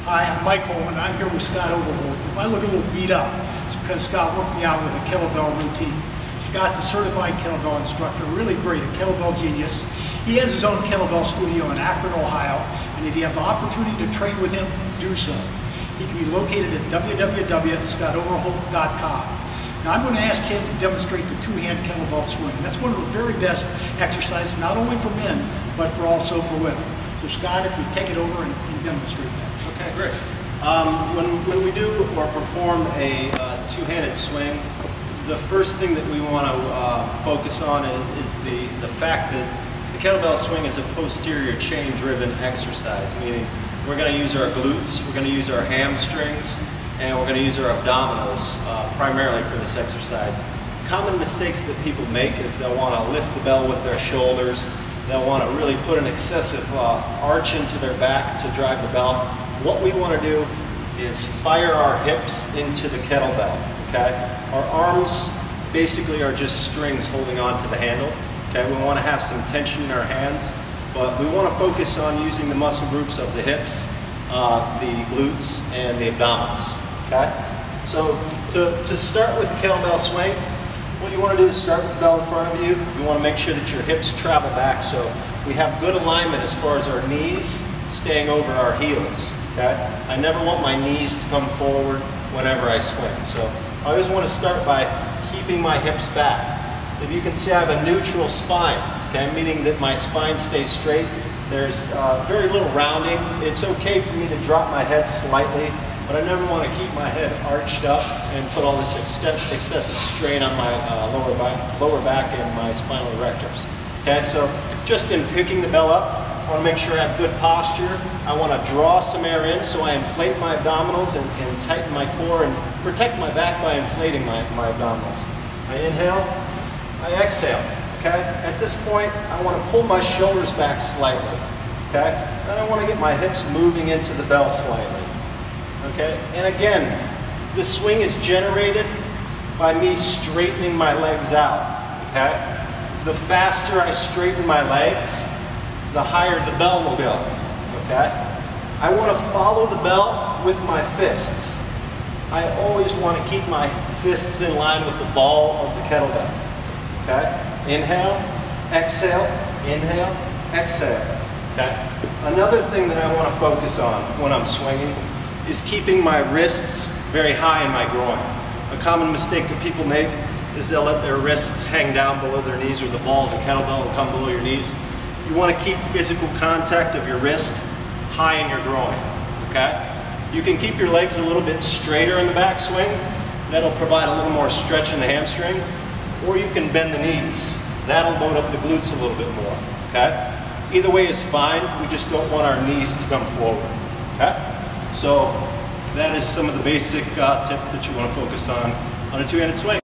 Hi, I'm Mike Holman. I'm here with Scott Overholt. If I look a little beat up, it's because Scott worked me out with a kettlebell routine. Scott's a certified kettlebell instructor, really great, a kettlebell genius. He has his own kettlebell studio in Akron, Ohio, and if you have the opportunity to train with him, do so. He can be located at www.scottoverholt.com. Now I'm going to ask him to demonstrate the two-hand kettlebell swing. That's one of the very best exercises, not only for men, but also for women. So Scott, if you take it over and demonstrate that. Okay, great. When we do or perform a two-handed swing, the first thing that we want to focus on is the fact that the kettlebell swing is a posterior chain-driven exercise, meaning we're going to use our glutes, we're going to use our hamstrings, and we're going to use our abdominals primarily for this exercise. Common mistakes that people make is they'll want to lift the bell with their shoulders. They'll want to really put an excessive arch into their back to drive the bell. What we want to do is fire our hips into the kettlebell, okay? Our arms basically are just strings holding on to the handle, okay? We want to have some tension in our hands, but we want to focus on using the muscle groups of the hips, the glutes, and the abdominals, okay? So to start with the kettlebell swing, what you want to do is start with the bell in front of you. You want to make sure that your hips travel back so we have good alignment as far as our knees staying over our heels. Okay? I never want my knees to come forward whenever I swing. So I always want to start by keeping my hips back. If you can see, I have a neutral spine, okay? Meaning that my spine stays straight. There's very little rounding. It's okay for me to drop my head slightly, but I never want to keep my head arched up and put all this excessive strain on my lower back and my spinal erectors. Okay, so just in picking the bell up, I want to make sure I have good posture. I want to draw some air in, so I inflate my abdominals and tighten my core and protect my back by inflating my abdominals. I inhale, I exhale. Okay, at this point, I want to pull my shoulders back slightly. Okay, then I want to get my hips moving into the bell slightly. Okay, and again, the swing is generated by me straightening my legs out. Okay, the faster I straighten my legs, the higher the bell will go. Okay, I want to follow the bell with my fists. I always want to keep my fists in line with the ball of the kettlebell. Okay, inhale, exhale, inhale, exhale. Okay, another thing that I want to focus on when I'm swinging is keeping my wrists very high in my groin. A common mistake that people make is they'll let their wrists hang down below their knees, or the ball of the kettlebell will come below your knees. You want to keep physical contact of your wrist high in your groin, okay? You can keep your legs a little bit straighter in the backswing. That'll provide a little more stretch in the hamstring. Or you can bend the knees. That'll load up the glutes a little bit more, okay? Either way is fine. We just don't want our knees to come forward, okay? So that is some of the basic tips that you want to focus on a two-handed swing.